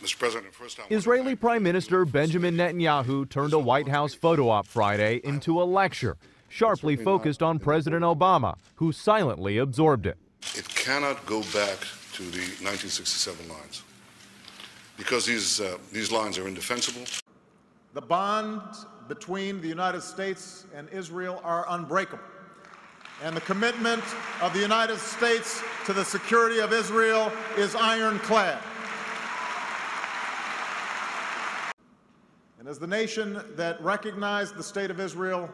Mr. President, first Israeli Prime Minister Benjamin Netanyahu turned a White House photo op Friday into a lecture, sharply focused on President Obama, who silently absorbed it. It cannot go back to the 1967 lines because these lines are indefensible. The bonds between the United States and Israel are unbreakable, and the commitment of the United States to the security of Israel is ironclad. And as the nation that recognized the State of Israel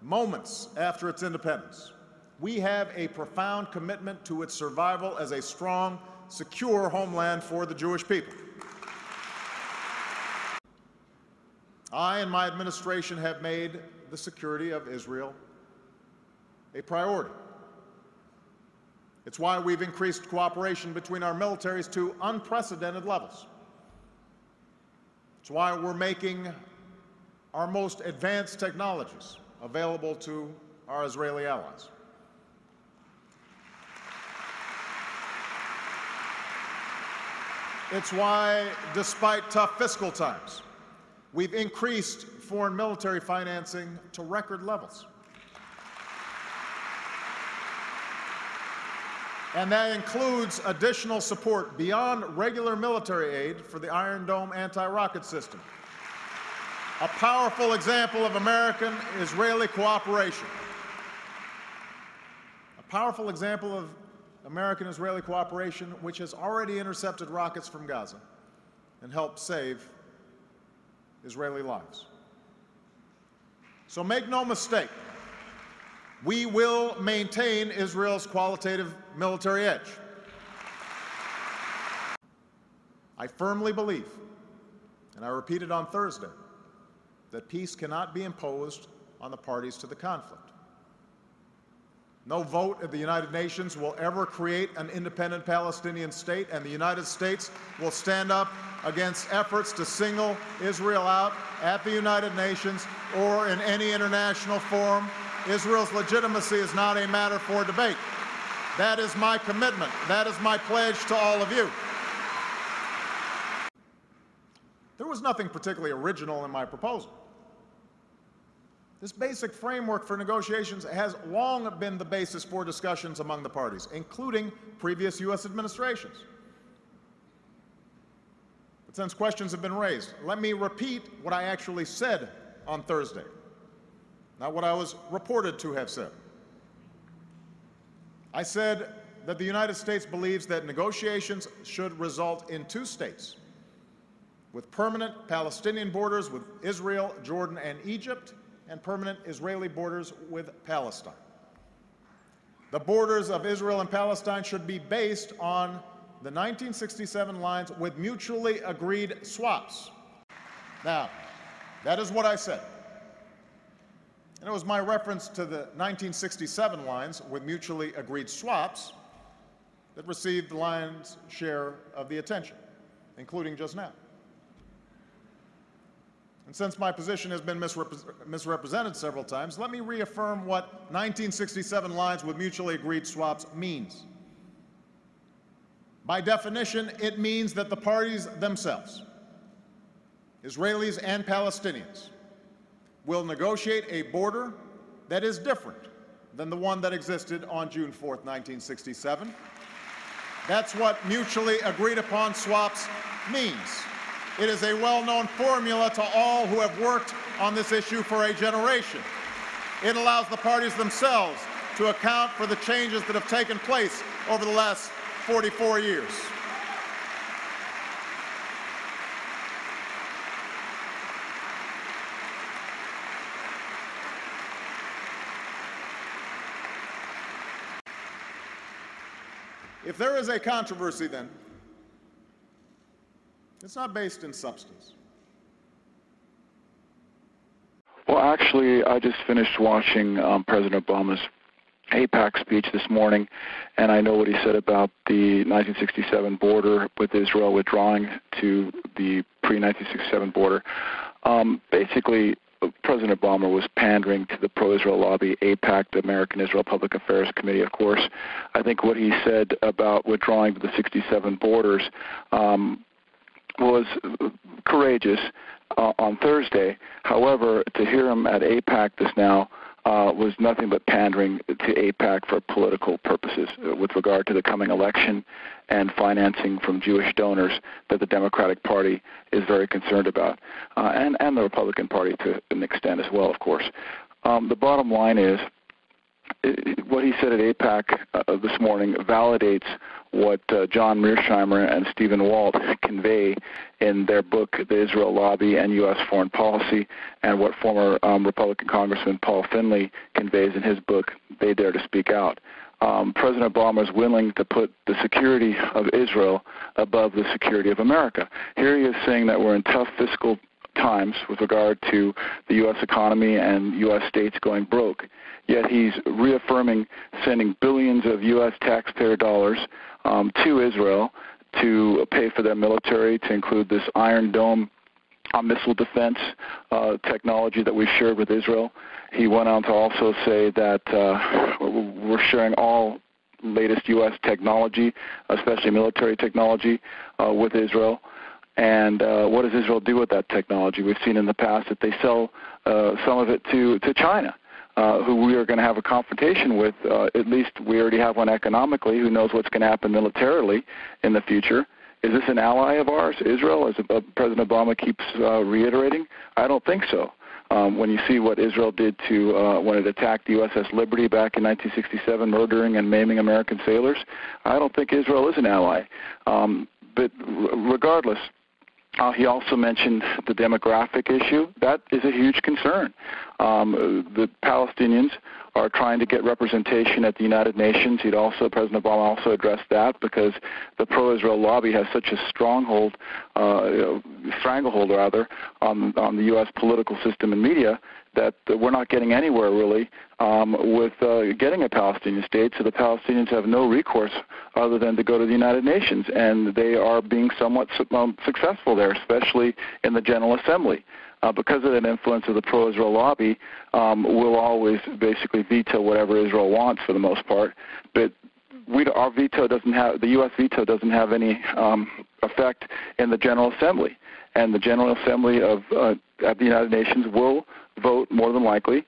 moments after its independence, we have a profound commitment to its survival as a strong, secure homeland for the Jewish people. I and my administration have made the security of Israel a priority. It's why we've increased cooperation between our militaries to unprecedented levels. It's why we're making our most advanced technologies available to our Israeli allies. It's why, despite tough fiscal times, we've increased foreign military financing to record levels. And that includes additional support beyond regular military aid for the Iron Dome anti-rocket system, a powerful example of American-Israeli cooperation. A powerful example of American-Israeli cooperation which has already intercepted rockets from Gaza and helped save Israeli lives. So make no mistake, we will maintain Israel's qualitative military edge. I firmly believe, and I repeated on Thursday, that peace cannot be imposed on the parties to the conflict. No vote at the United Nations will ever create an independent Palestinian state, and the United States will stand up against efforts to single Israel out at the United Nations or in any international forum. Israel's legitimacy is not a matter for debate. That is my commitment. That is my pledge to all of you. There was nothing particularly original in my proposal. This basic framework for negotiations has long been the basis for discussions among the parties, including previous U.S. administrations. But since questions have been raised, let me repeat what I actually said on Thursday, not what I was reported to have said. I said that the United States believes that negotiations should result in two states, with permanent Palestinian borders with Israel, Jordan, and Egypt, and permanent Israeli borders with Palestine. The borders of Israel and Palestine should be based on the 1967 lines with mutually agreed swaps. Now, that is what I said. And it was my reference to the 1967 lines with mutually agreed swaps that received the lion's share of the attention, including just now. And since my position has been misrepresented several times, let me reaffirm what 1967 lines with mutually agreed swaps means. By definition, it means that the parties themselves, Israelis and Palestinians, will negotiate a border that is different than the one that existed on June 4th, 1967. That's what mutually agreed upon swaps means. It is a well-known formula to all who have worked on this issue for a generation. It allows the parties themselves to account for the changes that have taken place over the last 44 years. If there is a controversy, then, it's not based in substance. Well, actually, I just finished watching President Obama's AIPAC speech this morning, and I know what he said about the 1967 border with Israel withdrawing to the pre-1967 border. Basically, President Obama was pandering to the pro-Israel lobby, AIPAC, the American Israel Public Affairs Committee, of course. I think what he said about withdrawing to the 67 borders was courageous on Thursday. However, to hear him at AIPAC just now was nothing but pandering to AIPAC for political purposes with regard to the coming election and financing from Jewish donors that the Democratic Party is very concerned about, and the Republican Party to an extent as well, of course. The bottom line is, what he said at AIPAC this morning validates what John Mearsheimer and Stephen Walt convey in their book, The Israel Lobby and U.S. Foreign Policy, and what former Republican Congressman Paul Finley conveys in his book, They Dare to Speak Out. President Obama is willing to put the security of Israel above the security of America. Here he is saying that we're in tough fiscal times with regard to the U.S. economy and U.S. states going broke. Yet he's reaffirming sending billions of U.S. taxpayer dollars to Israel to pay for their military, to include this Iron Dome missile defense technology that we shared with Israel. He went on to also say that we're sharing all latest U.S. technology, especially military technology, with Israel. And what does Israel do with that technology? We've seen in the past that they sell some of it to China, who we are going to have a confrontation with. At least we already have one economically. Who knows what's going to happen militarily in the future? Is this an ally of ours, Israel, as President Obama keeps reiterating? I don't think so. When you see what Israel did to when it attacked the USS Liberty back in 1967, murdering and maiming American sailors, I don't think Israel is an ally. But regardless, he also mentioned the demographic issue. That is a huge concern. The Palestinians are trying to get representation at the United Nations. President Obama also addressed that because the pro-Israel lobby has such a stranglehold on the U.S. political system and media that we're not getting anywhere really with getting a Palestinian state. So the Palestinians have no recourse other than to go to the United Nations, and they are being somewhat successful there, especially in the General Assembly. Because of that influence of the pro-Israel lobby, we'll always basically veto whatever Israel wants for the most part. But our veto doesn't have, the U.S. veto doesn't have any effect in the General Assembly. And the General Assembly at the United Nations will vote more than likely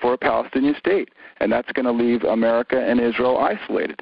for a Palestinian state. And that's going to leave America and Israel isolated.